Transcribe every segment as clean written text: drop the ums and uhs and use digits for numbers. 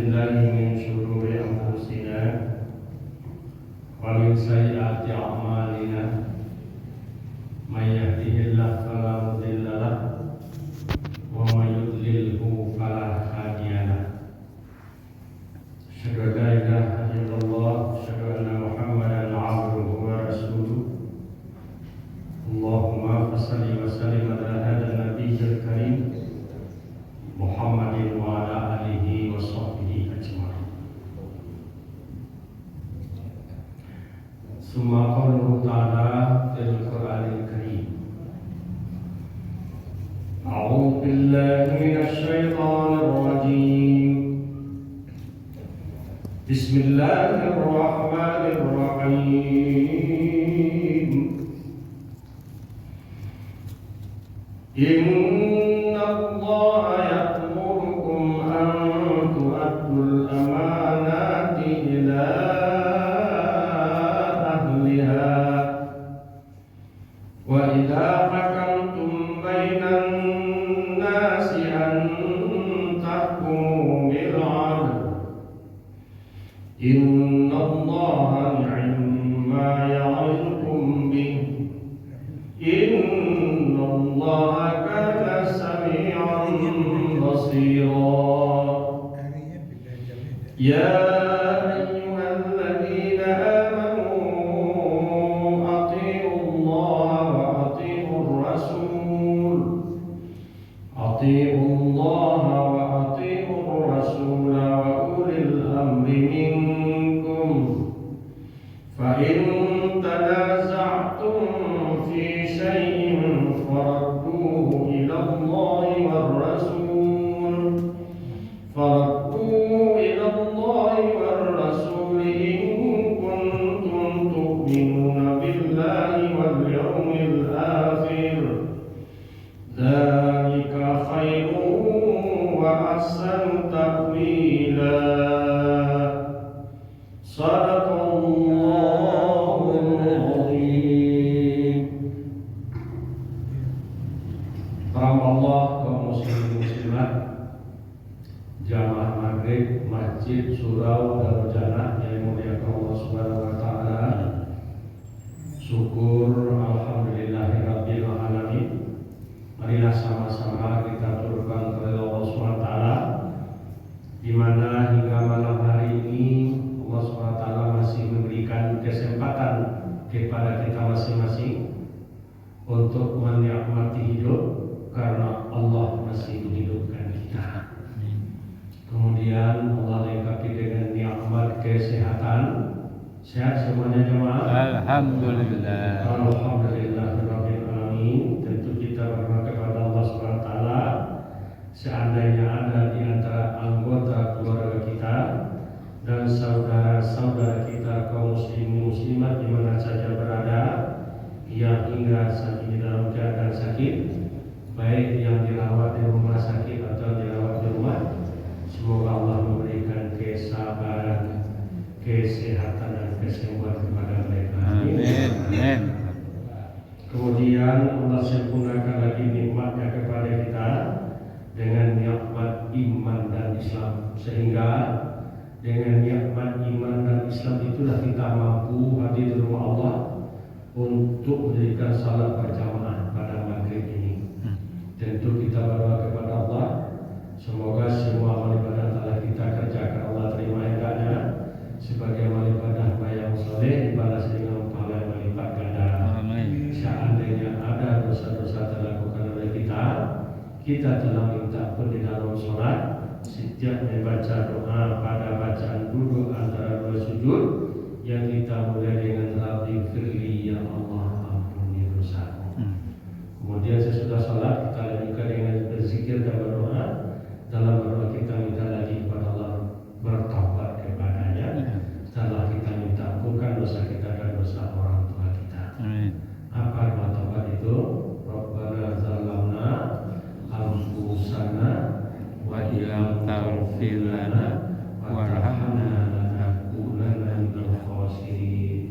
بالله من شرور أنفسنا ومن سيئات أعمالنا من يهده الله فلا مضل له ومن يضلله فلا هادي له أشهد أن لا إله إلا الله أشهد أن محمدا عبده ورسوله اللهم صل وسلم على هذا النبي الكريم محمد وعلى آله وصحبه أجمعين. ثم قوله تعالى في القرآن الكريم أعوذ بالله من الشيطان الرجيم بسم الله الرحمن الرحيم إن الله يأمركم أن تؤدوا الأمانات إلى أهلها وإذا حكمتم بين الناس أن تحكموا بالعدل إن الله نعم ما يعظكم به إن الله كان سميعا بصيرا يا أيها الذين آمنوا أطيعوا الله وأطيعوا الرسول أطيعوا الله وأطيعوا الرسول وأولي الأمر منكم فإن تنازعتم في شيء فردوه إلى الله والرسول إن كنتم تؤمنون بالله واليوم الآخر ذلك خير وأحسن تأويلا صدق الله العظيم. Rahmat Allah kaum muslimin muslimat jamaah maghrib masjid surau Darul Jannah yang dimuliakan Allah Subhanahu wa taala. Syukur alhamdulillahirabbil alamin. Marilah sama-sama kita turutkan kepada Allah Subhanahu wa taala di mana hingga malam hari ini Allah Subhanahu wa taala masih memberikan kesempatan kepada kita masing-masing untuk menikmati hidup karena Allah masih menghidupkan kita. Kemudian Allah lengkapi dengan nikmat kesehatan. Sehat semuanya jemaah? Alhamdulillah. Alhamdulillahirabbil alamin. Tentu kita berdoa kepada Allah Subhanahu wa taala seandainya ada di antara anggota keluarga kita dan saudara-saudara kita kaum muslimin muslimat di mana saja berada yang hingga saat ini dalam keadaan sakit, baik yang dirawat di rumah sakit atau dirawat di rumah, semoga Allah memberikan kesabaran, kesehatan dan kesembuhan kepada mereka. Amin. Kemudian Allah sempurnakan lagi nikmatnya kepada kita dengan nikmat iman dan Islam, sehingga dengan nikmat iman dan Islam itulah kita mampu hadir di rumah Allah untuk mendirikan salat berjamaah pada maghrib ini. Tentu kita berdoa kepada Allah semoga semua amal ibadah telah kita kerjakan Allah terima hendaknya sebagai amal ibadah yang soleh dibalas dengan pahala yang berlipat ganda. Seandainya ada dosa-dosa dilakukan oleh kita telah minta pun di dalam sholat setiap membaca doa pada bacaan duduk antara dua sujud yang kita mulai dengan Rabbi firli ya Allah ampuni dosaku. Kemudian sesudah sholat kita lanjutkan dengan berzikir dan berdoa. Dalam berdoa kita minta lagi kepada Allah bertaubat kepadanya. Setelah kita minta ampunkan dosa kita dan dosa orang tua kita. Apa doa taubat itu? Rabbana zalamna anfusana wa illam taghfir lana warhamna lanakunanna minal khasirin.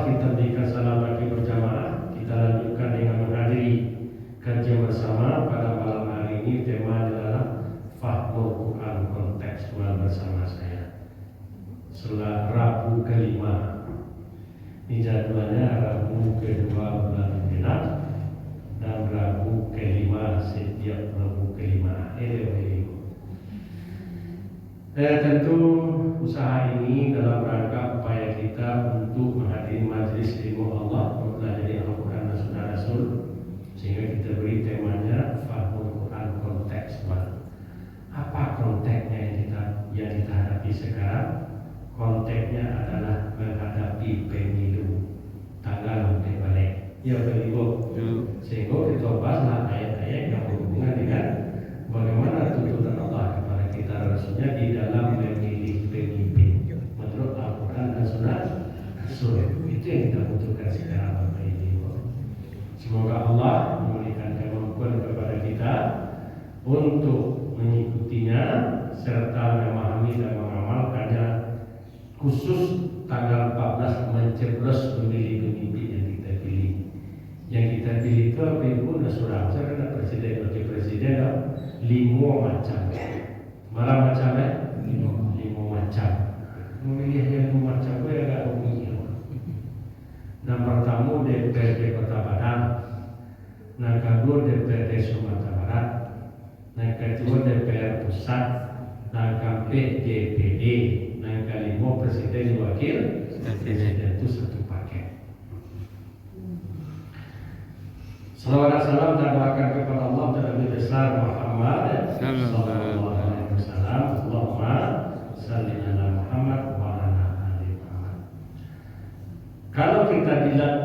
kita berikan salam bagi berjamaah. Kita lanjutkan dengan menghadiri kajian bersama pada malam hari ini. Tema adalah Fahmul Quran kontekstual bersama saya. Rabu kelima. Ini jadwalnya Rabu kedua bulan Genap dan Rabu kelima setiap Rabu kelima. Tentu usaha ini dalam rangka upaya kita untuk menghadiri majelis ilmu Allah, mempelajari Al-Quran dan Sunnah Rasul, sehingga kita beri temanya Fahmul Quran kontekstual. Apa konteksnya yang kita hadapi sekarang? Konteksnya adalah menghadapi pemilu tanggal balik. Ya pemilu. Sehingga kita bahaslah ayat-ayat yang berhubungan dengan bagaimana tuntutan Allah kepada kita Rasulnya di dalam memilih pemimpin menurut Al-Quran dan Sunnah Rasul. Itu yang kita butuhkan sekarang Bapak Ibu. Semoga Allah memberikan kemampuan kepada kita untuk mengikutinya serta memahami dan mengamalkannya, khusus tanggal 14 mencoblos memilih pemimpin yang kita pilih. Yang kita pilih itu apa Ibu? Sudah karena presiden wakil presiden 5 macam. Marah macam lima macam. Memilih yang 5 macam itu agak rumit. Yang pertama DPRD Kota Padang, yang kedua DPRD Sumatera Barat, yang kedua DPR Pusat, yang keempat DPD, yang kelima presiden wakil presiden. Itu satu paket. Salawat salam dan doakan kepada Allah dan Nabi besar Muhammad sallallahu alaihi wasallam. Allahumma shalli ala Muhammad wa ala ali Muhammad. Kalau kita lihat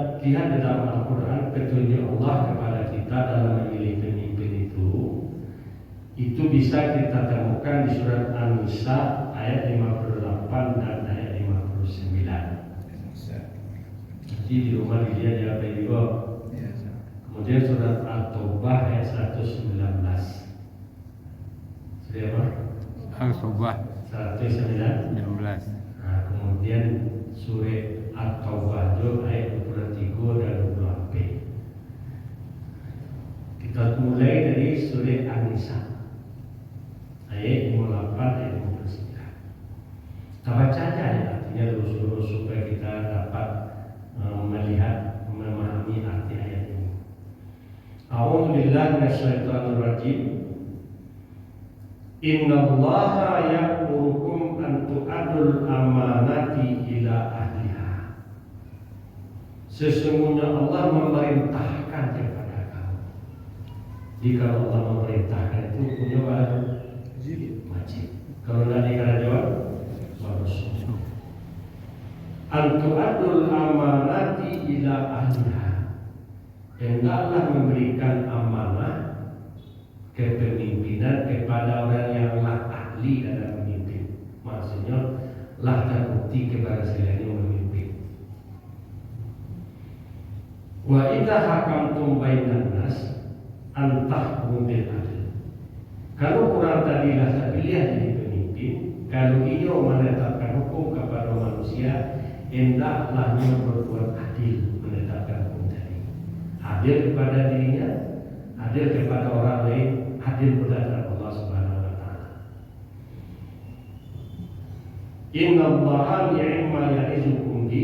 dalam Al-Quran petunjuk Allah kepada kita dalam memilih pemimpin itu bisa kita temukan di surat An-Nisa ayat 58 dan ayat 59. Jadi di rumah dilihat ya Pak Ibu. Kemudian surat At-Taubah ayat 119. Sudah apa? Al-Taubah 119. Nah, kemudian surat At-Taubah ayat 23 dan 24. Kita mulai dari surat An-Nisa ayat 58 ayat 59. Kita baca aja ya, artinya lurus-lurus supaya kita dapat melihat, memahami arti ayat ini. A'udzu billahi minasyaitonir rajim. Innallaha ya'murukum an tu'addul amanati ila ahliha. Sesungguhnya Allah memerintahkan kepada kamu. Jika Allah memerintahkan itu punya wajib. Kalau tidak dikata jawab, bagus. An tu'addul amanati ila ahliha. Hendaklah memberikan amanah kepemimpinan kepada orang yang ahli dalam memimpin. Maksudnya lah terbukti kepada selainnya memimpin. Wa idza hakamtum bainan nas an tahkumu bil adl. Kalau orang tadi lah pilih jadi pemimpin, kalau ia menetapkan hukum kepada manusia, hendaklah ia berbuat adil menetapkan hukum tadi. Adil kepada dirinya, adil kepada orang lain, adil berdasarkan Allah Subhanahu wa taala. Innallaha ni'ma ya'izukum bi.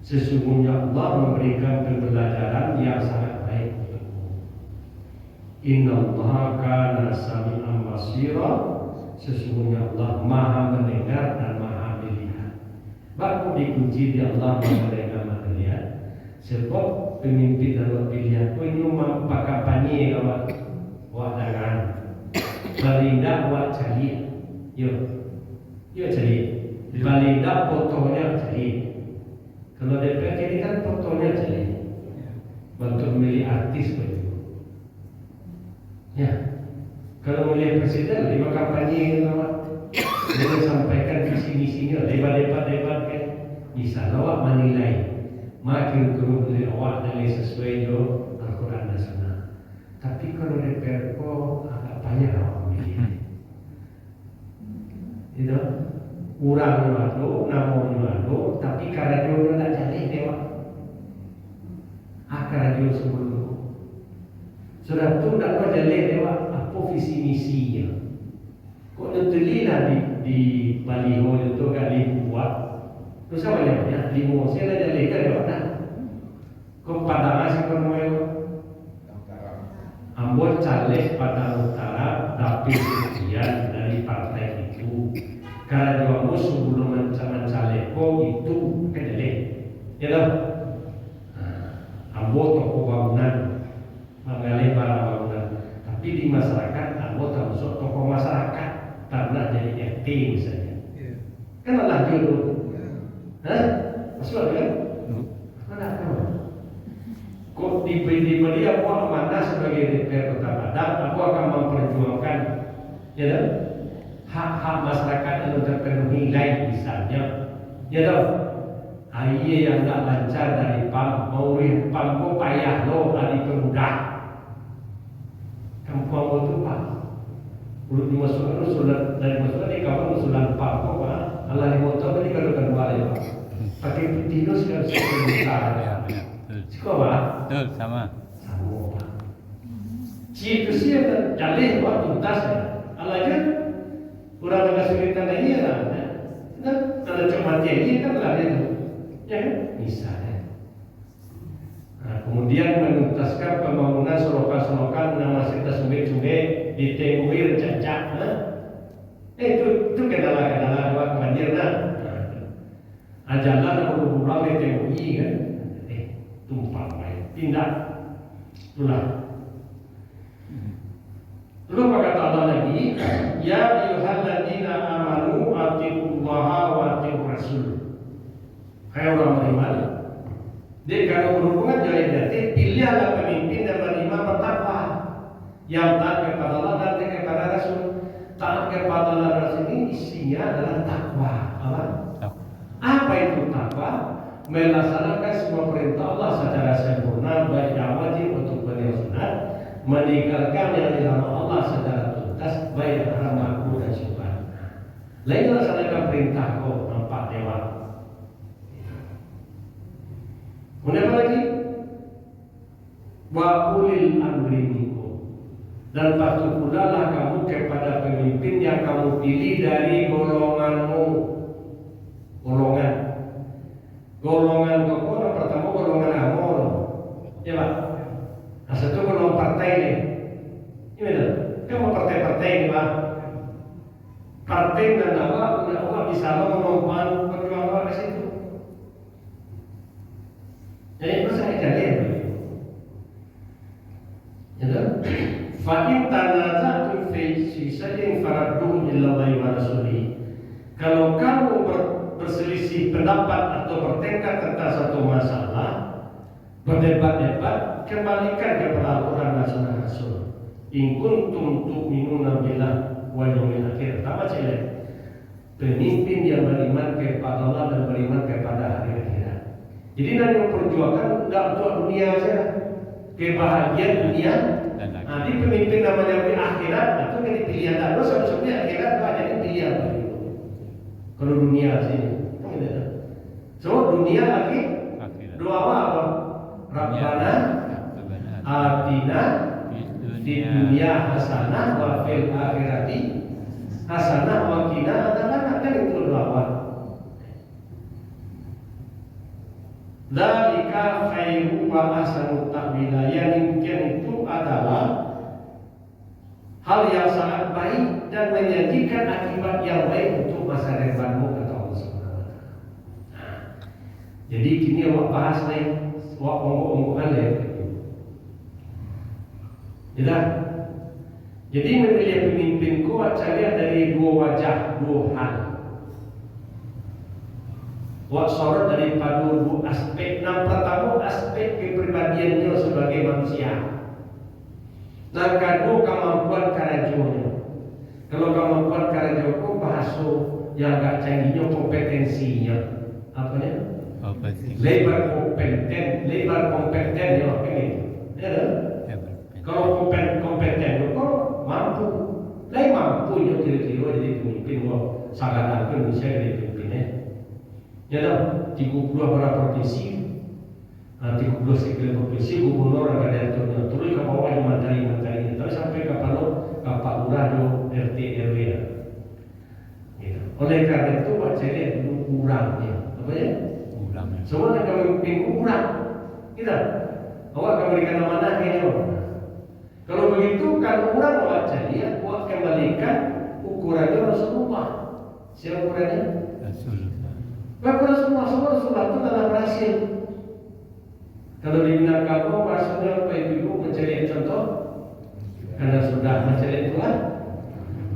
Sesungguhnya Allah memberikan pembelajaran yang sangat baik untukmu. Innallaha kana sami'an basira. Sesungguhnya Allah Maha mendengar dan Maha melihat. Baku dikunci di Allah Maha mendengar Maha melihat. Sebab pemimpin dan pilihan ini pakai panye awak dengan balinda awak cari, yo cari balinda fotonya cari. Kalau DPR ini kan fotonya cari, untuk memilih artis begitu. Ya, kalau memilih presiden lima kampanye awak, dia sampaikan visi misinya, debat kan, bisa awak menilai. Makin kemudian awak nilai sesuai dengan Al-Quran dan Sunnah. Tapi kalau DPR kok agak banyak awak milih. Itu urang ada, namanya ada, tapi karena dia tak jadi dewa radio sebelum. Sudah tu tak kau jalan lewat apa visi misinya. Kau nutulilah di baliho itu kali buat. Terus apa ya? Limo saya dah jalan ke lewat dah. Kau pada masih kau mau Ambon caleg pada utara dapil sekian dari partai itu. Karena dua musuh sebelum mencalek itu kedelai, ya dah. Ambon toko bangunan, mengalih barang bangunan. Tapi di masyarakat Ambon termasuk toko masyarakat, pernah jadi RT misalnya. Kan lah dulu, masuk kan? Mana tahu? Kok diberi aku amanah sebagai DPR Kota Padang, aku akan memperjuangkan, ya dah, hak-hak masyarakat yang terpenuhi lain misalnya, ya dah, air yang tak lancar dari PAM, mau PAM kok payah lo, ada pemudah, kampung itu pak, urut dimasukkan usulan dari masukan di kampung usulan PAM kok pak, Allah di motor tadi kalau kedua ya pak, pakai tinus kan sebentar. Ciko pak? Betul, sama. Sama pak. Itu sih yang jalih pak tuntas ya. Alahnya kurang kesulitan ini ya. Nah, kalau cuma ini kan lah itu, ya kan? Misalnya. Nah, kemudian menuntaskan pembangunan selokan-selokan nama serta sungai-sungai di Tengguir Cacak. Itu kendala-kendala buat banjir nah. Ajalan berubah di Tengguir kan. Tumpang main, pindah, pulang. Lalu apa kata Allah lagi? Ya ayyuhalladzina amanu atiqullaha wa atiqur rasul. Hai orang beriman. Jadi kalau berhubungan dengan jati, pilihlah pemimpin dan beriman bertakwa. Yang taat kepada Allah dan kepada Rasul. Taat kepada Allah dan Rasul ini isinya adalah takwa. Apa itu takwa? Melaksanakan semua perintah Allah secara sempurna, baik yang wajib untuk yang sunat, meninggalkan yang dilarang Allah secara tuntas, baik yang haram makruh dan syubhat. Lain melaksanakan perintah kau nampak dewan. Kemudian apa lagi? Wa ulil amri minkum. Dan patuh pulalah kamu kepada pemimpin yang kamu pilih dari golonganmu. Golongan orang pertama golongan amor, ya pak. Nah satu golongan partai ni, ini betul. Kamu partai-partai ni pak. Partai dan awak bisa memperjuangkan perjuangan di situ. Jadi saya jadi ya. Fa'in tanaza'tum fi syai'in faradduhu ila Allahi wa Rasulih. Kalau kamu berselisih pendapat atau bertengkar tentang satu masalah, berdebat-debat, kembalikan kepada Al-Quran dan Sunnah Rasul. In kuntum tu'minuna billah wal yawmil akhir. Tambah celek. Pemimpin yang beriman kepada Allah dan beriman kepada hari akhirat. Jadi nanti memperjuangkan tidak untuk dunia saja, kebahagiaan dunia. Nanti pemimpin namanya di akhirat, itu jadi pilihan. Lalu sebetulnya akhirat itu jadi pilihan. Kalau dunia sini, so dunia lagi doa apa? Rabbana atina di dunia hasanah wa fil akhirati hasanah wa qina adzabannar. Kan itu doa. Dzalika khairu wa ahsanu ta'wila. Yang itu adalah hal yang sangat baik dan menyajikan akibat yang baik untuk masa depanmu, kata Allah Subhanahu wa taala. Jadi kini awak bahas lain, awak omong-omongan lain. Jadi memilih pemimpin kuat cari dari dua wajah, dua hal. Awak sorot daripada dua aspek. Yang pertama aspek kepribadiannya sebagai manusia. Dan kedua kemampuan karajonya. Kalau kemampuan karajoku bahasa yang agak canggihnya kompetensinya. Apa ya? Lebar kompeten ya ini. Ya. Kalau kompeten kok mampu. Lain mampu ya kira-kira jadi pemimpin sangat Indonesia jadi pemimpinnya. Ya dah 32 provinsi 30 sekali provinsi gubernur ada diaturnya turun ke bawah yang menteri tapi sampai ke Pak Lurah do RT RW ya. Gitu. Oleh karena itu Pak Celi itu kurangnya apa ya? Kurangnya. Semua yang kami kurang, kita. Awak akan berikan amanah ini. Kalau begitu kalau kurang Pak Celi ya, awak kembalikan ukurannya Rasulullah. Siapa ukurannya? Rasulullah. Bapak Rasulullah itu dalam berhasil. Kalau di Minangkabau maksudnya Pak Ibu mencari contoh karena sudah mencari Tuhan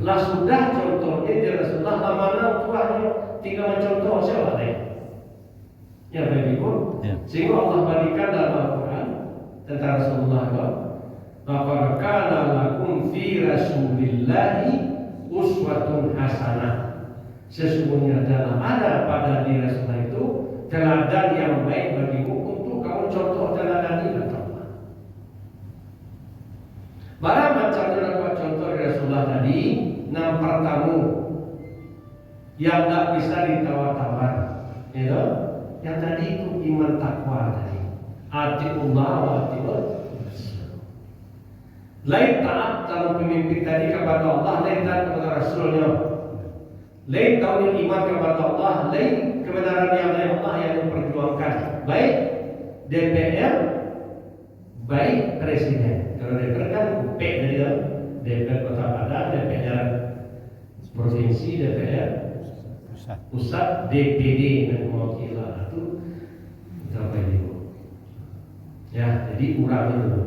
lah sudah contohnya di Rasulullah mana Tuhannya tinggal mencontoh siapa deh ya Pak Ibu ya. Sehingga Allah berikan dalam Al-Quran tentang Rasulullah laqad kana lakum fi Rasulillahi uswatun hasanah. Sesungguhnya dalam ada pada diri Rasulullah itu teladan yang baik bagimu untuk kamu contoh teladan ini kata Allah. Barang macam dapat contoh dari Rasulullah tadi, enam pertama yang tak bisa ditawar-tawar, ya, yang tadi itu iman takwa tadi. Atiullah wa atiur. Lain taat kalau pemimpin tadi kepada Allah, lain taat kepada Rasulnya. Lain tahu iman kepada Allah, lain kebenaran yang lain Allah yang diperjuangkan. Baik DPR, baik Presiden. Kalau DPR kan P dari DPR Kota Padang, DPR Provinsi, DPR Pusat, DPD dan mewakili itu berapa ini? Ya, jadi urangi dulu.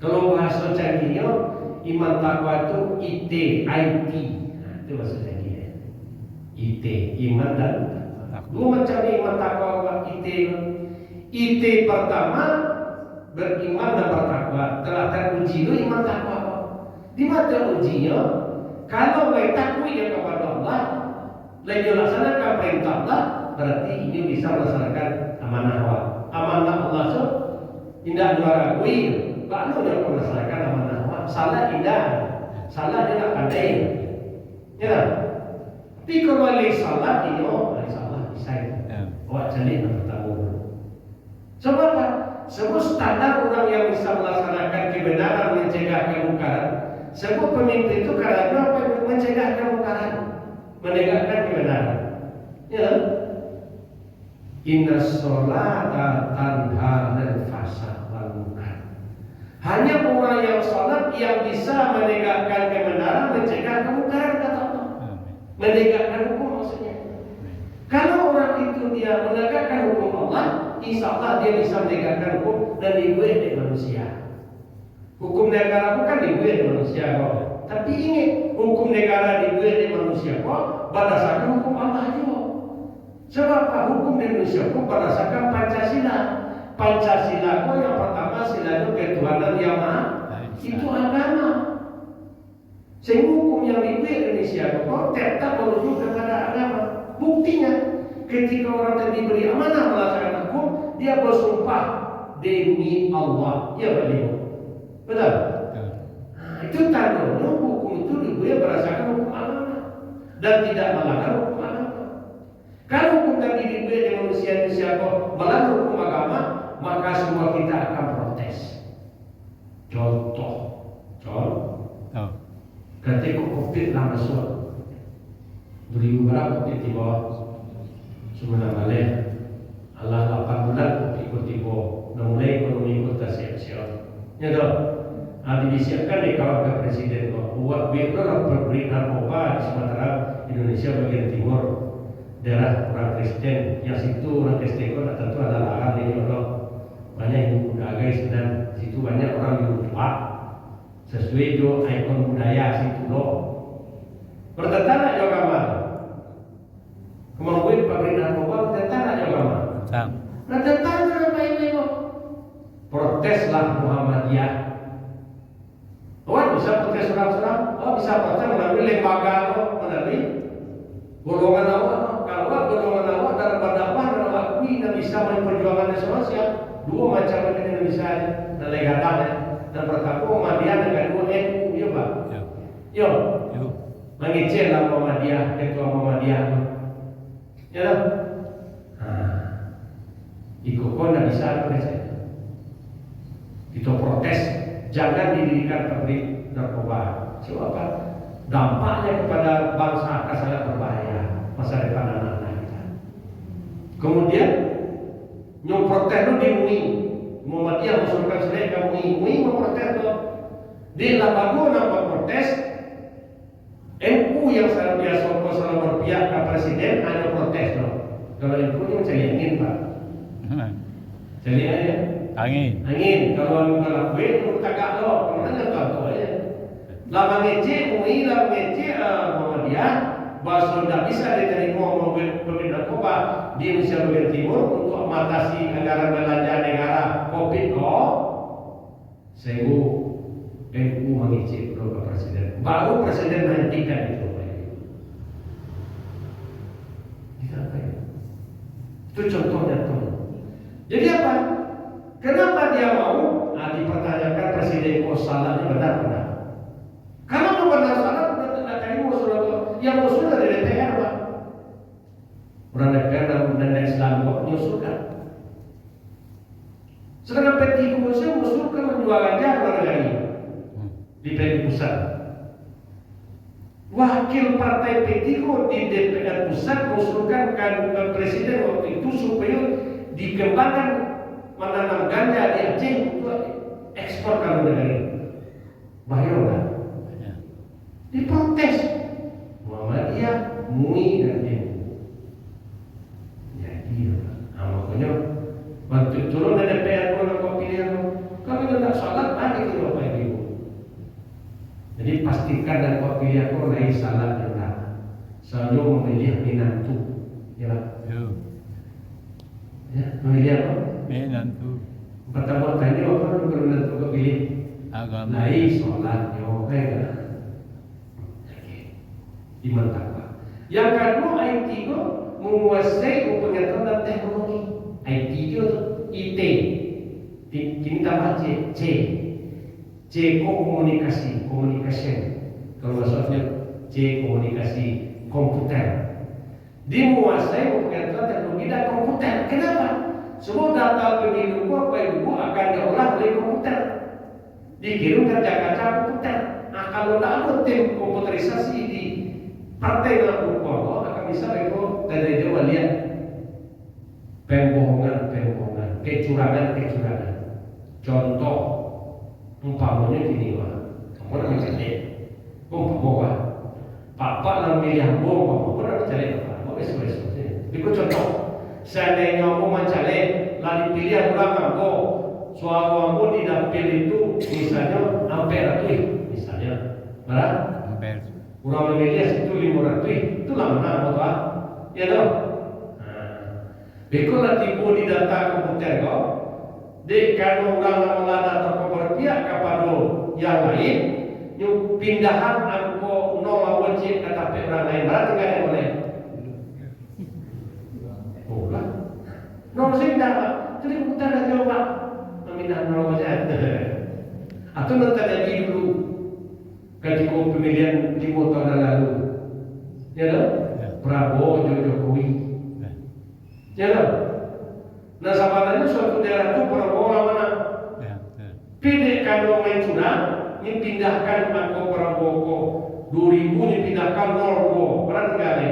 Kalau bahasa canggihnya iman takwa itu IT, nah, itu bahasa canggih. IT, iman dan dua macam iman takwa IT pertama beriman dan bertakwa telah teruji itu iman takwa. Di mana ujinya? Kalau takwi yang kepada Allah, lain laksanakan perintah Allah, berarti ini bisa melaksanakan amanah Allah. Amanah Allah itu tidak diwaragui. Kalau dia melaksanakan amanah Allah, salah tidak, salah dia tak pandai. Ya. Tapi kalau salah ini, salah bisa itu. Awak jadi bertanggung. Sebab apa? Semua standar orang yang bisa melaksanakan kebenaran mencegah kemungkaran. Semua pemimpin itu karena apa? Mencegah kemungkaran, menegakkan kebenaran. Ya. Inna sholata tanha 'anil fahsya'i wal munkar. Hanya orang yang sholat yang bisa menegakkan kebenaran, mencegah kemungkaran kata Allah. Menegakkan hukum maksudnya. Kalau orang itu dia menegakkan hukum Allah, insya Allah dia bisa menegakkan hukum dan dibuat oleh manusia. Hukum negara bukan dibuat oleh manusia kok. Tapi ingat, hukum negara dibuat oleh manusia kok berdasarkan hukum Allah juga. Sebab apa? Hukum Indonesia kok berdasarkan Pancasila. Pancasila kok yang pertama sila itu ketuhanan yang maha. Itu agama. Sehingga hukum yang dibuat Indonesia kok tetap merujuk kepada agama. Buktinya, ketika orang tadi diberi amanah melaksanakan hukum, dia bersumpah demi Allah. Ya betul. Betul. Nah, itu tandanya hukum itu dibuat berdasarkan hukum agama dan tidak melanggar hukum agama. Kalau hukum tadi dibuat di manusia kok melanggar hukum agama, maka semua kita akan protes. Contoh. Ketika COVID lah masuk 2000 berapa COVID tiba sebenarnya balik Allah 8 bulan COVID tiba dan mulai ekonomi kita siap-siap ya toh disiapkan di kawan presiden buat biarlah berberi narkoba di Sumatera Indonesia bagian timur daerah orang Kristen yang situ orang Kristen itu tentu ada lahan ini orang banyak yang muda guys dan situ banyak orang yang lupa sesuai do ikon budaya situ loh. Bertentangan juga mah. Kemampuan pabrik narkoba bertentangan juga mah. Bertentangan apa ini kok? Proteslah Muhammadiyah. Bisa protes orang-orang. Bisa protes melalui lembaga melalui golongan awak. Kalau golongan awak dalam berdakwah dalam akui dan bisa memperjuangkan Indonesia. Dua macam Indonesia dan legatannya. Dan pertama Muhammadiyah dengan dua NU, ya Pak? Yo. Mengicil lah Muhammadiyah, ketua Muhammadiyah. Ya. Ikut kok tidak bisa ada saya. Itu protes, jangan didirikan pabrik narkoba. Sebab apa? Dampaknya kepada bangsa akan sangat berbahaya masa depan anak-anak kita. Kemudian nyom protes itu di MUI, Muhammadiyah mengusulkan sendiri ke MUI memprotes itu. Di Labago nampak protes, NU yang biasa selalu berpihak ke presiden hanya protes loh. Kalau NU itu mencari angin pak, cari aja. Angin. Kalau gue itu kagak loh, kemana tahu aja. Lama ngece MUI, lama ngece Muhammadiyah, bahwa tidak bisa diterima pemimpin narkoba di Indonesia bagian timur untuk mengatasi anggaran belanja negara COVID kok. Sehingga NU mengecek ke presiden. Baru presiden menghentikan itu. Kita apa ya? Itu contohnya tuh. Jadi apa? Kenapa dia mau? Dipertanyakan presiden kok salahnya benar-benar. Kalau benar salah, tidak terima usul yang usul dari DPR pak. Orang DPR dan Islam kok mengusulkan. Sedangkan P3 mengusulkan menjual ganja kepada negara ini di PN pusat. Wakil partai P3 di DPR pusat mengusulkan presiden waktu itu supaya dikembangkan menanam ganja di Aceh untuk ekspor ke negara ini. Bahaya kan? Diprotes Muhammadiyah, MUI dan NU. Jadi, makanya waktu turun dari DPR pun kau pilihan, kalau tidak salah ada itu Bapak Ibu. Jadi pastikan dan kau pilih aku naik salah benar. Selalu memilih minantu, ya Pak. Ya, memilih apa? Minantu. Pertama tadi apa bukan minantu kau pilih? Agama. Naik sholat, ya oke kan? Iman takwa. Yang kedua IT itu menguasai pengetahuan teknologi. IT itu IT. Kini tambah C komunikasi, communication. Kalau maksudnya C komunikasi komputer. Dimenguasai pengetahuan teknologi dan komputer. Kenapa? Semua data pemilu Bapak Ibu akan diolah oleh komputer. Dikirim ke kaca komputer. Kalau tidak ada tim komputerisasi di partai yang akan bisa itu dari Jawa lihat pembohongan, kecurangan. Contoh, umpamanya gini pak, kamu nak mencari, umpama papa nak milih bom, kamu nak mencari apa? Mau besok. Itu contoh. Seandainya kamu mencari, lalu pilih orang kamu, suara kamu di dapil itu misalnya ampere tuh, misalnya, berapa? Ampere. Orang memilih itu 500, itu lama apa? Ya toh. Bekolah tipu di data komputer kau. Dek kalau orang melanda atau berpihak kepada yang lain, yang pindahan angko 0 wajib kata orang lain berarti nggak ada boleh. Boleh. Nol pindah pak. Jadi komputer dah jawab pak. Memindah 0 wajib. Atau nanti jadi dulu. Ketika pemilihan 5 tahun yang lalu, ya loh, Prabowo Jokowi, ya loh. Nah sebenarnya suatu daerah itu Prabowo mana? Pilih kalau main curang, ini pindahkan angkot Prabowo 2000 ini pindahkan 02, berarti nggak ada?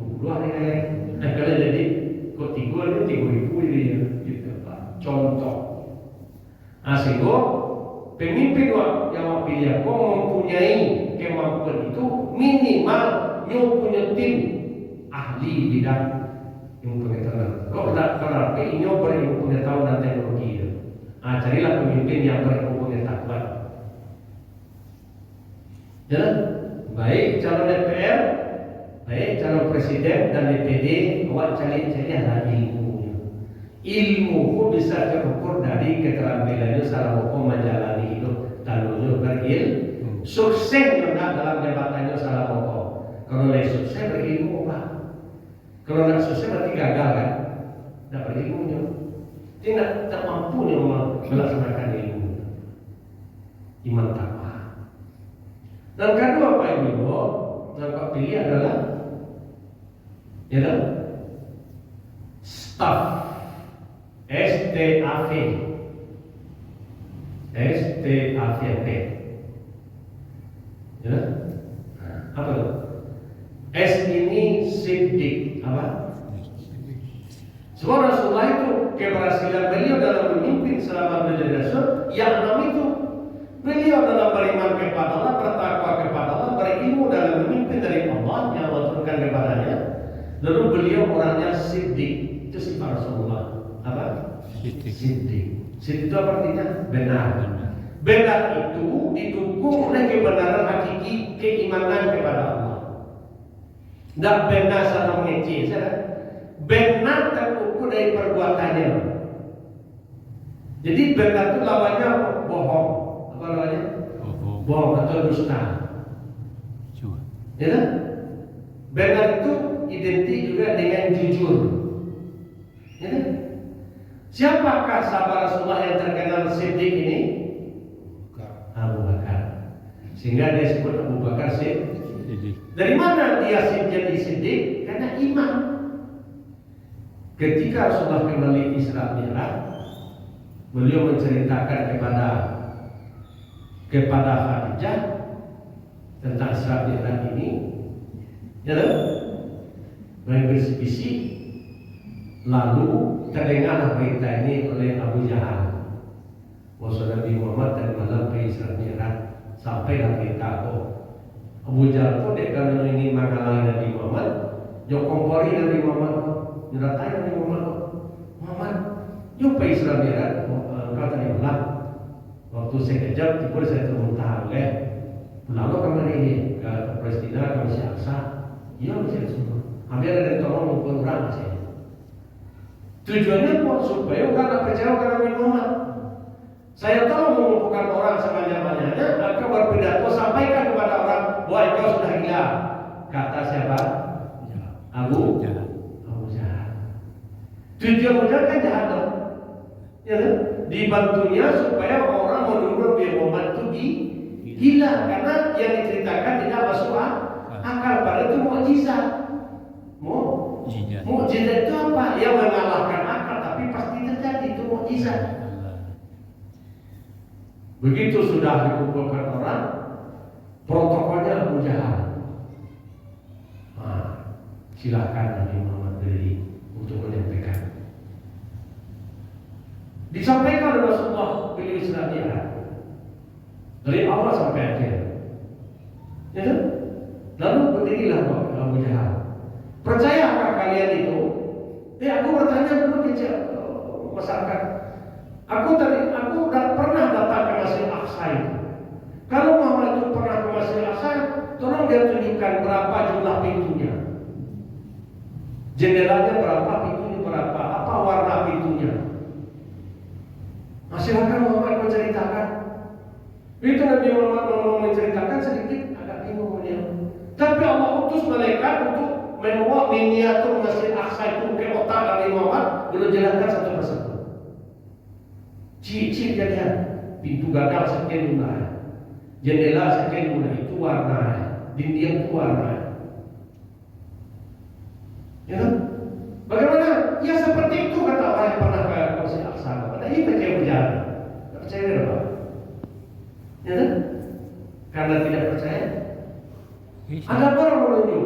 2 ada. Nah kalau jadi kok 3 ini 3000 ini ya, gitu pak. Contoh, asiko. Pemimpin yang pilih aku mempunyai kemampuan itu minimal yang punya tim ahli bidang ilmu pengetahuan. Kalau tidak kenapa ini berilmu pengetahuan dan teknologi itu. Carilah pemimpin yang berilmu pengetahuan. Ya, baik calon DPR, baik calon presiden dan DPD, awak cari ada ilmu. Ilmu bisa terukur dari keterampilannya salah hukum menjalani hidup dan menuju berilmu. Sukses tidak dalam jabatannya salah hukum. Kalau lagi sukses berilmu pak. Kalau tidak sukses berarti gagal kan? Tidak berilmunya. Tidak mampu melaksanakan ilmu. Iman takwa. Dan kedua Pak Ibu, yang Pak pilih adalah ya staff STAV. STAVP. Ya. Apa itu? S ini siddiq. Apa? Sebab Rasulullah itu keberhasilan beliau dalam memimpin selama menjadi Rasul, yang enam itu beliau dalam beriman kepada Allah, bertakwa kepada Allah, berilmu dalam memimpin dari Allah yang Allah turunkan kepadanya. Lalu beliau orangnya siddiq. Itu sifat Rasulullah. Apa? Siddiq. Siddiq itu artinya benar. Benar itu didukung oleh kebenaran hakiki keimanan kepada Allah. Dan benar salah mengecil. Benar terukur dari perbuatannya. Jadi benar itu lawannya bohong. Apa lawannya? Bohong atau dusta. Ya? Benar itu identik juga dengan jujur. Ya? Siapakah sahabat Rasulullah yang terkenal siddiq ini? Abu Bakar. Sehingga dia sebut Abu Bakar siddiq. Dari mana dia jadi siddiq? Karena iman. Ketika Rasulullah kembali Isra Mi'raj, beliau menceritakan kepada Khadijah tentang Isra Mi'raj ini, ya, main bisik-bisik, lalu terdengar berita ini oleh Abu Jahal. Bahwa Nabi Muhammad dan malam ke Isra Mi'raj, sampailah berita Abu Jahal pun dekat ini menghalangi Nabi Muhammad, jokompori Nabi Muhammad. Nyeratai Nabi Muhammad, yuk ke Isra Mi'raj. Engkau tadi bilang waktu sekejap tiba saya termuntah oleh lalu kemana ini ke Palestina, ke Mesir Aqsa. Iya Mesir semua. Hampir ada yang tolong maupun orang Mesir. Tujuannya supaya orang tak percaya kepada Nabi Muhammad. Saya tahu mengumpulkan orang sebanyak-banyaknya, maka berpidato sampaikan kepada orang bahwa engkau sudah gila. Kata siapa? Abu Jahal. Tujuan modal kan jahat dong, ya kan? Dibantunya supaya orang menuduh Nabi Muhammad itu gila karena yang diceritakan tidak masuk akal. Padahal itu mukjizat. Mukjizat itu apa? Yang mengalahkan akal, tapi pasti terjadi, itu mukjizat. Begitu sudah dikumpulkan orang, protokolnya Abu Jahal. Silakan Nabi Muhammad berdiri untuk menyampaikan. Disampaikan oleh Rasulullah beliau Isra Mi'raj dari awal sampai akhir. Ya, lalu berdirilah Abu Jahal. Percayakah kalian itu? Aku bertanya dulu ke masyarakat. Aku pernah datang ke Masjid Aqsa itu. Kalau Muhammad itu pernah ke Masjid Aqsa, tolong dia tunjukkan berapa jumlah pintunya. Jendelanya berapa, pintunya berapa, apa warna pintunya. Silakan Muhammad menceritakan. Itu Nabi Muhammad mau menceritakan sedikit agak bingung dia. Tapi Allah utus malaikat untuk membawa miniatur Masjid Aqsa itu ke otak Nabi Muhammad, belum jelaskan satu persatu. Ciri-ciri jadian, pintu gagang sekian jumlah, jendela sekian jumlah, itu warna, dinding itu warna. Ya, bagaimana? Ya seperti itu kata orang yang pernah ke Masjid Aqsa. Kata ini percaya berjalan, tak percaya apa? Ya kan? Karena tidak percaya. Ada orang menunjuk.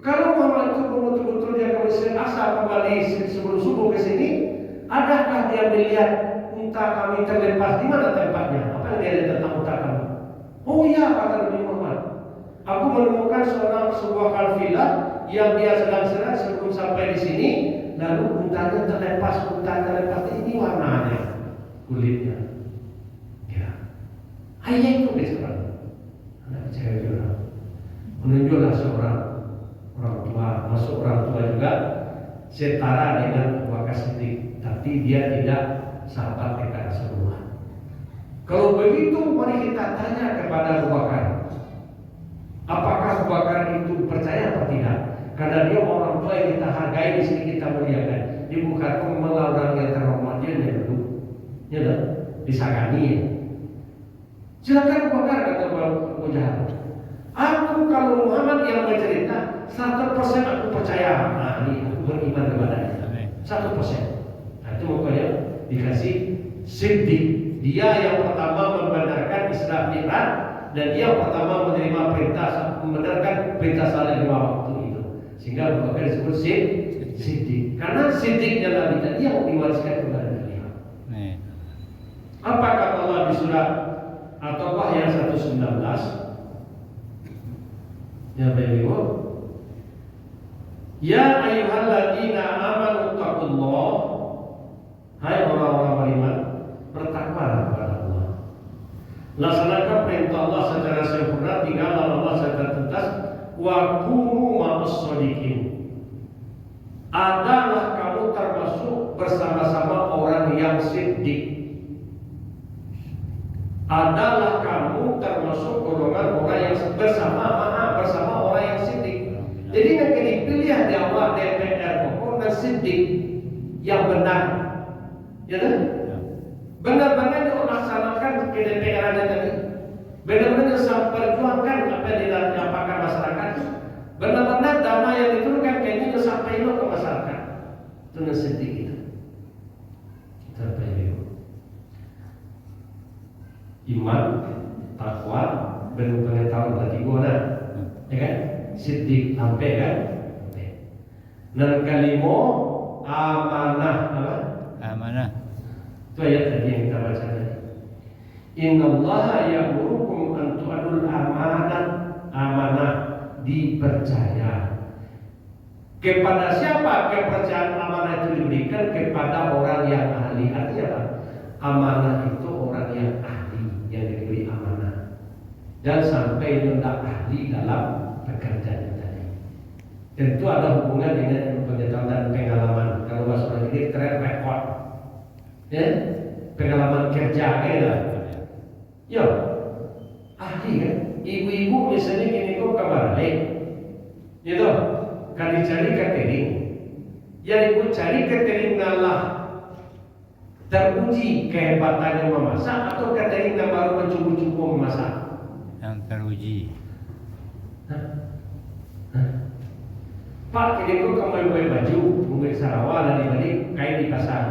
Kalau Muhammad itu betul-betul dia ke Masjid Aqsa kembali sebelum subuh ke sini, adakah dia melihat unta kami terlepas? Di mana tempatnya? Apa yang dia lihat tentang unta kami? Oh iya, kata Nabi Muhammad. Aku menemukan sebuah kafilah yang dia sedang sebelum sampai di sini, lalu untanya terlepas, ini warnanya, kulitnya. Ya, hanya itu sekarang. Anak percaya juga. Menunjuklah seorang orang tua, masuk orang tua juga setara dengan Abu Bakar Siddiq, tapi dia tidak sahabat dekat Rasulullah. Kalau begitu, mari kita tanya kepada Abu Bakar, apakah Abu Bakar itu percaya atau tidak? Karena dia orang tua yang kita hargai, di sini kita muliakan. Dia bukan orang yang terhormat, dia yang dulu, ya kan? Disagani. Ya. Silakan Abu Bakar, kata Abu Jahal. Aku kalau Muhammad yang bercerita 100% aku percaya. Nah, ini aku beriman kepadanya. 1%. Nah, itu pokoknya dikasih siddiq. Dia yang pertama membenarkan Isra Mi'raj dan dia yang pertama menerima membenarkan perintah salat 5 waktu itu. Sehingga Abu Bakar disebut siddiq. Karena siddiqnya Nabi tadi yang diwariskan kepada beliau. Apa kata Allah di surat At-Taubah ayat 119? Ya Bapak, ya ayyuhalladzina amanu taqullah, hai orang-orang beriman, bertakwalah kepada Allah. Laksanakan perintah Allah secara sempurna, tinggalkan Allah secara tuntas, wa kunu ma'as shodiqin. Adalah kamu termasuk bersama-sama orang yang siddiq. Adalah kamu termasuk golongan orang yang bersama orang yang siddiq. Jadi yang dipilih di awal DPR orang siddiq yang benar, ya kan? Benar-benar dilaksanakan ke DPR tadi. Benar-benar perjuangkan apa yang dilakukan masyarakat. Benar-benar dana yang diturunkan kayaknya itu sampai ke masyarakat. Itu siddiq kita. Kita pilih. Iman, takwa, dan pengetahuan berarti guna, ya kan? Siddiq sampai kan? Dan kalimo amanah, apa? Amanah. Itu ayat tadi yang kita baca tadi. Innallaha ya'murukum an tu'adul amanah dipercaya. Kepada siapa kepercayaan amanah itu diberikan? Kepada orang yang ahli. Artinya apa? Amanah itu orang yang ahli, yang diberi amanah dan sampai hendak ahli dalam pekerjaan tadi. Tentu ada hubungan dengan pengetahuan dan pengalaman. Kalau bahasa orang ini track record, ya, pengalaman kerja gitu. Ya, ahli kan. Ibu-ibu misalnya gini kok kembali, gitu, kan dicari catering. Yang ibu cari catering ngalah teruji kehebatannya memasak atau catering yang baru mencubu-cubu memasak? Yang teruji. Pak, kini kau kamu buat baju, mungkin Sarawak dan dibalik kain di pasar.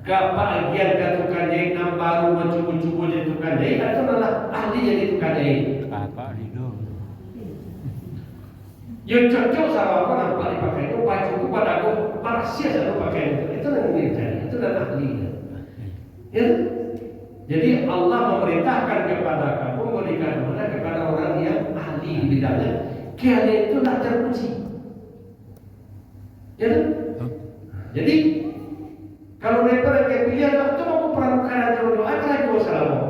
Ke bagian ke tukang jahit yang baru mencubu-cubu jadi tukang jahit atau adalah ahli jadi tukang jahit? Bapak Rido. Yang cocok Sarawak nampak dipakai itu bajuku pada aku parasia satu pakai itu yang dicari, itu adalah ahli. Ya? Jadi Allah memerintahkan kepada kamu memberikan mana kepada orang yang ahli di bidangnya. Keahlian itu tak teruji. Ya? Jadi kalau mereka yang pilihan waktu aku pramuka jodoh akan juga salah.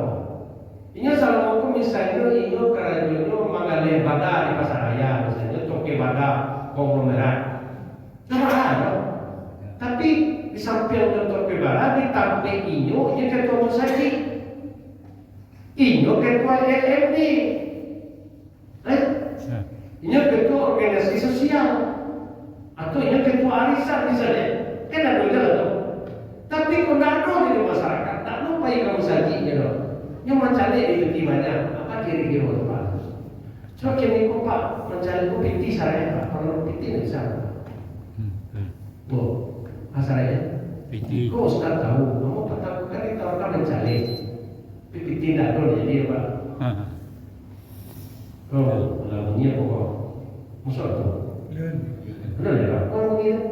Ini salah aku misalnya ini kerajaan mengalih badak di pasar raya, misalnya toke badak konglomerat. Sama ada. Tapi di samping untuk kebarat ditampil inyo yang ketua musaki, inyo ketua LMD, inyo ketua organisasi sosial, atau inyo ketua arisan misalnya, kan ada jalan. Tapi kalau tidak ada di masyarakat, tak lupa yang kamu sajinya loh. Yang mencari di ketimannya, apa kira-kira itu Pak? Coba kini kok Pak mencari kok piti saya Pak, kalau piti tidak bisa. Asalnya Piti. kau sudah tahu, kamu patah kan kita orang mencari piti tidak ada jadi Pak. Oh, lagunya pokok musuh tu. Benar ya Pak? Orang begitu.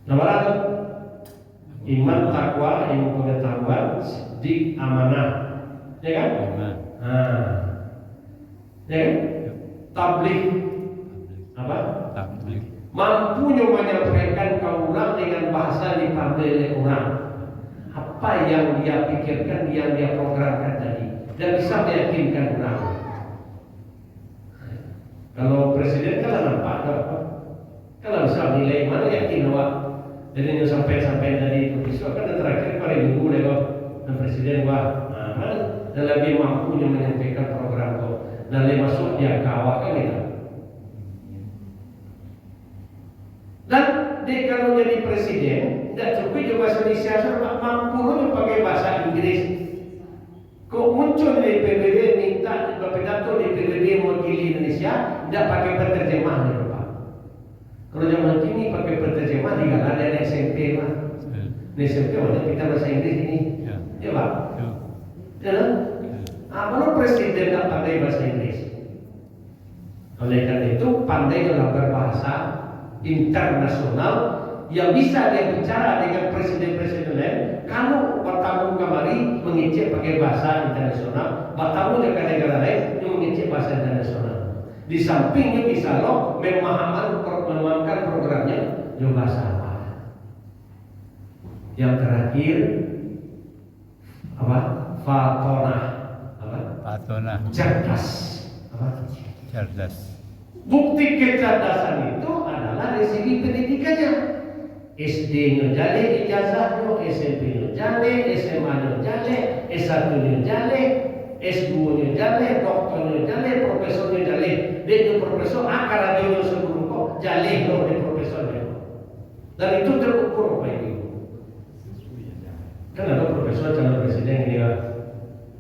Nomor 1 iman, takwa, ilmu pengetahuan, siddiq, amanah, ya kan? Ya kan? Tabligh, apa? Tabligh. Mampunya menyampaikan ke orang dengan bahasa dipahami oleh orang. Apa yang dia pikirkan, yang dia programkan tadi, dan bisa meyakinkan orang. Kalau presiden kan nampak apa? Kalau bisa nilai mana yakin awak. Jadi yang sampai dari besok kan terakhir pada minggu lewat dan presiden wah, dan lebih mampunya menyampaikan program itu dan lebih masuk dia kawak kan gitu. Dan dia kalau jadi presiden tidak cukup juga bahasa Indonesia, mampu juga pakai bahasa Inggris. Kok muncul di PBB minta pidato di PBB mewakili Indonesia tidak pakai penerjemah nih Pak. Kalau zaman kini pakai penerjemah di ada SMP Pak. SMP wajib kita bahasa Inggris ini. Ya. Ya Pak. Itu. Ya. Mana presiden nggak pandai bahasa Inggris? Oleh karena itu pandai dalam berbahasa internasional yang bisa dia bicara dengan presiden-presiden lain. Kalau bertamu kemari mengicip pakai bahasa internasional, bertamu dengan negara lain yang mengicip bahasa internasional. Di sampingnya bisa loh memahamkan programnya juga bahasa apa. Yang terakhir apa? Fatonah. Patona. Cerdas. Apa? Cerdas. Bukti kecerdasan itu adalah dari segi pendidikannya. SD-nya jale, ijazahnya, SMP-nya jale, SMA-nya jale, S1-nya jale, S2-nya jale, doktornya jale, profesornya jale. Dia itu profesor, akar dia sebelum kok jale loh di profesornya. Dan itu terukur Pak Ibu. Kan ada profesor calon presiden ini ya.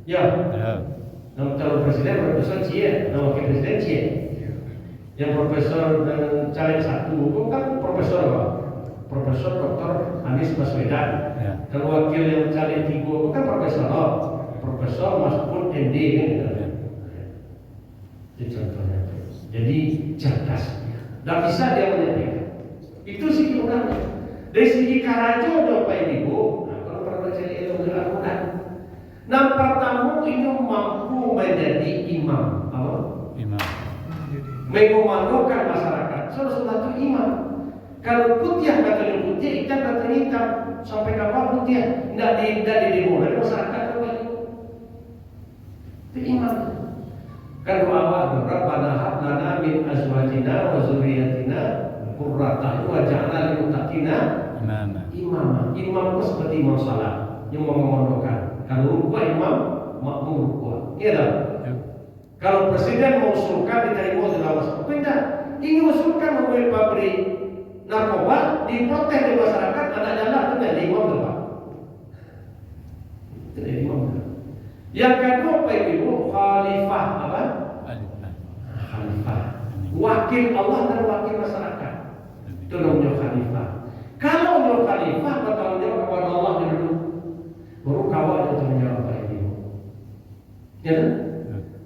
Ya. Ada. Nama calon presiden profesor Cie, nama wakil presiden Cie. Yang profesor dan caleg satu itu kan profesor apa? Profesor Dr. Anies Baswedan. Ya. Dan wakil yang caleg tiga itu kan profesor, Profesor Mahfud MD kan? Ya. Itu contohnya. Jadi cerdas. Dan bisa dia menyampaikan. Itu sih orangnya. Dari segi karajo Bapak Ibu, kalau pernah jadi ilmu Al-Quran. Nah pertama ini mampu menjadi imam, apa? Imam. Mengomandokan masyarakat. Salah satu imam. Kalau putih katanya putih, hitam katanya hitam. Sampai kapan putih? Tidak didemo dari masyarakat Bapak Ibu. Itu imam. Kan doa Rabbana hab lana min azwajina wa dzurriyyatina qurrata a'yun waj'alna lil muttaqina imama. Imam itu seperti imam salat yang memondokan. Kalau rukuk imam makmum rukuk. Iya tak? Ya. Kalau presiden mengusulkan diterima dalam masyarakat, tidak. Ingin mengusulkan membuat pabrik narkoba diprotes di masyarakat, ada jalan itu dari imam tu Pak. Itu dari imam. Yang kedua Pak Ibu, khalifah apa? Khalifah. Wakil Allah dan wakil masyarakat. Itu namanya khalifah. Kalau namanya khalifah, bertanggung jawab kepada Allah dulu. Baru kawal itu tanggung jawab Pak Ibu. Ya kan?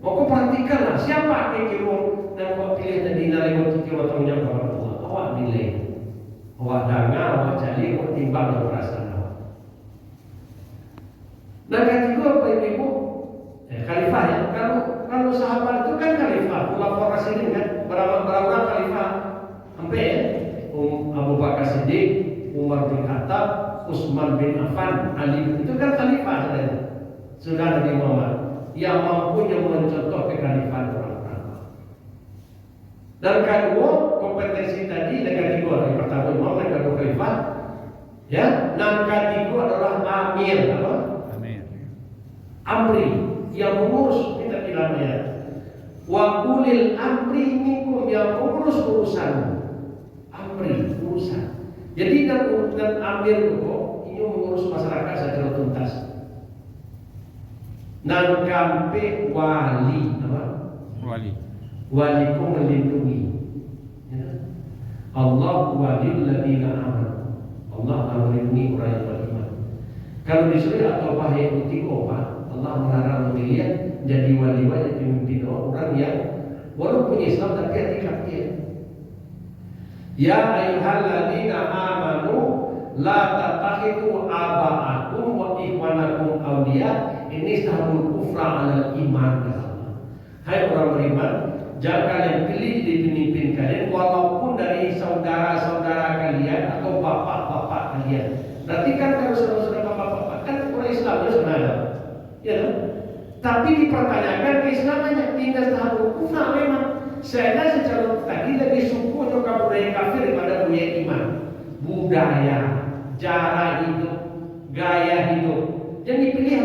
Maka perhatikanlah siapa yang kira dan kau pilih tadi nilai waktu kira tanggung jawab kepada Allah. Awak nilai, awak dengar, awak cari, awak timbang dan perasaan awak. Dan ketiga Bapak Ibu, khalifah ya. Kalau sahabat itu kan khalifah, Khulafaur Rasyidin kan, berapa khalifah? Sampai ya, Abu Bakar Siddiq, Umar bin Khattab, Utsman bin Affan, Ali itu kan khalifah sudah Nabi Muhammad yang mampu mencontoh kekhalifahan orang-orang. Dan kedua kompetensi tadi dengan kedua, yang pertama imam, yang kedua khalifah, ya. Dan ketiga adalah amir apa? Amri yang mengurus kita bilangnya. Wa ulil amri minkum yang mengurus urusan. Amri urusan. Jadi dan amir itu ini mengurus masyarakat secara tuntas. Dan kampe wali apa? Wali itu melindungi. Ya. Allah waliyul ladzina amanu. Allah akan melindungi orang yang beriman. Kalau disuruh atau bahaya utiko Pak, Allah melarang memilih jadi wali-wali pemimpin orang yang walaupun Islam tapi hati kafir. Ya ayyuhalladzina amanu la tattakhidhu aba'akum wa ikhwanakum awliya ini sahabul kufra 'alal iman. Hai orang beriman, jangan kalian pilih jadi pemimpin kalian walaupun dari saudara-saudara kalian atau bapak-bapak kalian. Berarti kan kalau saudara-saudara bapak-bapak kan orang Islam itu sebenarnya. Ya, tapi dipertanyakan keislamannya tidak sahabul kufra memang. Saya secara tadi lebih suku juga budaya kafir daripada budaya iman. Budaya, cara hidup, gaya hidup. Jadi dipilih.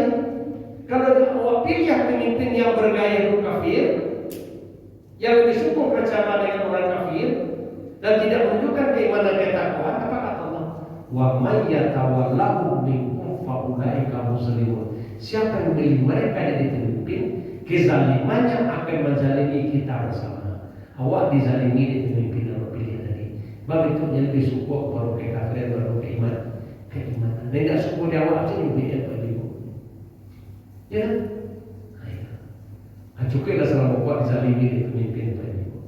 Kalau awak pilih pemimpin yang bergaya hidup kafir, yang lebih suku bersama dengan orang kafir dan tidak menunjukkan keimanan ketakwaan, apa kata Allah? Wa may yatawallahu minkum fa ulaika muslimun. Siapa yang memilih mereka jadi pemimpin, kezalimannya akan menzalimi kita bersama. Awak dizalimi di pemimpin yang pilih tadi. Sebab itu yang lebih suku baru ke kafir baru ke iman. keimanan. Dan tidak syukur di awal aja yang BL Pak Ibu. Ya, cukuplah selama kuat dizalimi di pemimpin Pak Ibu.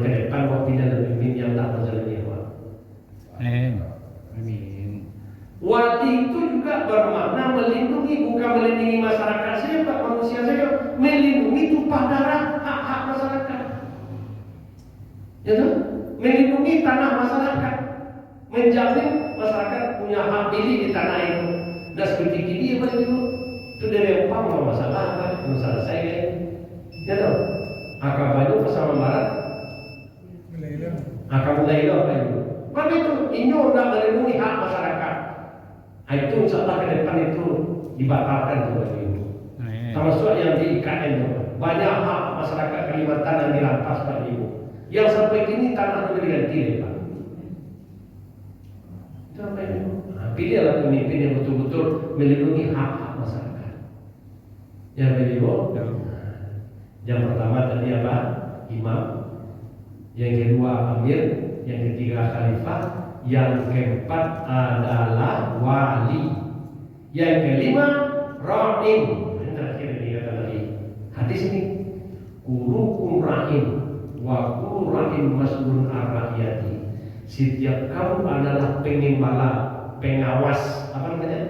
Ke depan kau pindah dari pemimpin yang tak menzalimi awak. Amin. Wali itu juga bermakna melindungi, bukan melindungi masyarakat saya, Pak, manusia saya, melindungi tumpah darah hak-hak masyarakat. Ya kan? Melindungi tanah masyarakat, menjamin masyarakat punya hak milik di tanah itu. Dan seperti ini ya Pak Ibu, itu dari empang masalah Pak, masalah saya. Ya tahu, akan banyak bersama barat, akan mulai Pak Ibu. Maka itu ini tidak melindungi hak masyarakat. Itu insya Allah ke depan itu dibatalkan Pak Ibu. Termasuk yang di IKN itu banyak hak masyarakat Kalimantan yang dirampas Pak Ibu. Yang sampai kini tanah itu diganti ya Pak. Itu apa ini? Nah, pilihlah pemimpin yang betul-betul melindungi hak-hak masyarakat. Yang kedua, yang pertama tadi apa? Imam. Yang kedua Amir. Yang ketiga Khalifah. Yang keempat adalah wali. Yang kelima Rahim. Yang terakhir ini kata Nabi. Hadis ini kulukum rahim wa kullu rahim mas'ulun ar-ra'iyati. Setiap kamu adalah pengembala, pengawas, apa namanya?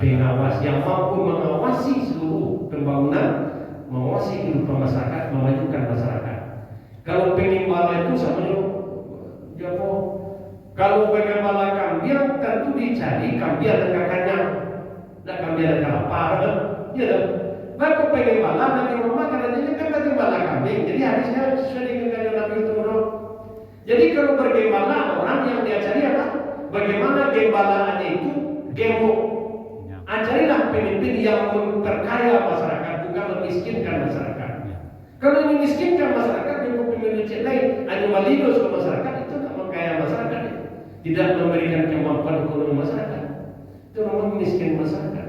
Pengawas yang mampu mengawasi seluruh pembangunan, mengawasi kehidupan masyarakat, memajukan masyarakat. Kalau pengembala itu sama dia kalau pengembala kambing tentu dicari kambing dan kakaknya, dan kambing dan kelapa, ya kan? Maka pengembala Nabi Muhammad katanya kan pengembala kambing, jadi harusnya sesuai dengan kata Nabi itu. Jadi kalau bergembala orang yang dia cari apa? Bagaimana gembalaannya itu gemuk. Ajarilah pemimpin yang memperkaya masyarakat, bukan memiskinkan masyarakat. Kalau ini miskinkan masyarakat, gemuk pemimpin lain, hanya malidos ke masyarakat, itu tidak mengkaya masyarakat, tidak memberikan kemampuan ekonomi masyarakat, itu memiskin masyarakat.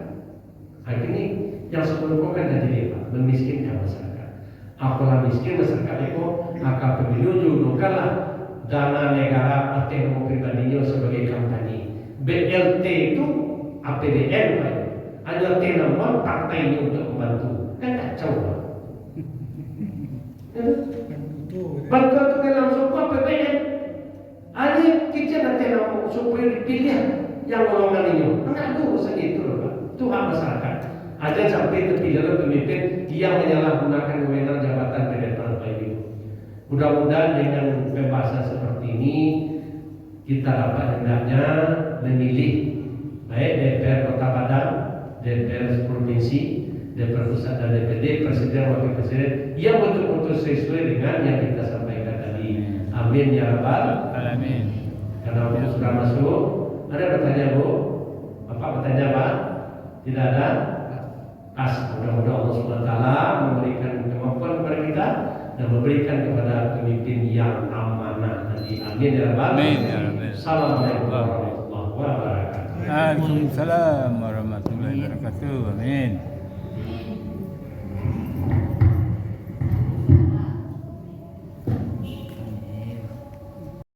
Akhirnya yang sebelum kan jadi apa? Memiskinkan masyarakat. Apalah miskin masyarakat itu, maka pemilu juga lah dana negara atau mau pribadinya sebagai kampanye. BLT itu APBN, Pak. Ada tanaman partainya untuk membantu, kan kacau, Pak. Bantu itu dalam semua APBN. Ada kita nanti nak supaya dipilih yang golongan ini. Enggak ada urusan itu, Pak. Itu hak masyarakat. Aja sampai terpilih pemimpin yang menyalahgunakan wewenang jabatan PDPR Pak Ibu. Mudah-mudahan dengan pembahasan seperti ini kita dapat hendaknya memilih baik DPR Kota Padang, DPR Provinsi, DPR Pusat dan DPD, Presiden Wakil Presiden yang betul-betul sesuai dengan yang kita sampaikan tadi. Amin ya rabbal Alamin. Karena waktu sudah masuk, ada bertanya Bu? Bapak bertanya Pak? Tidak ada? Mudah-mudahan Allah SWT memberikan kemampuan kepada kita dan memberikan kepada pemimpin yang amanah nanti. Amin ya rabbal alamin. Assalamualaikum warahmatullahi wabarakatuh. Waalaikumsalam warahmatullahi wabarakatuh. Amin.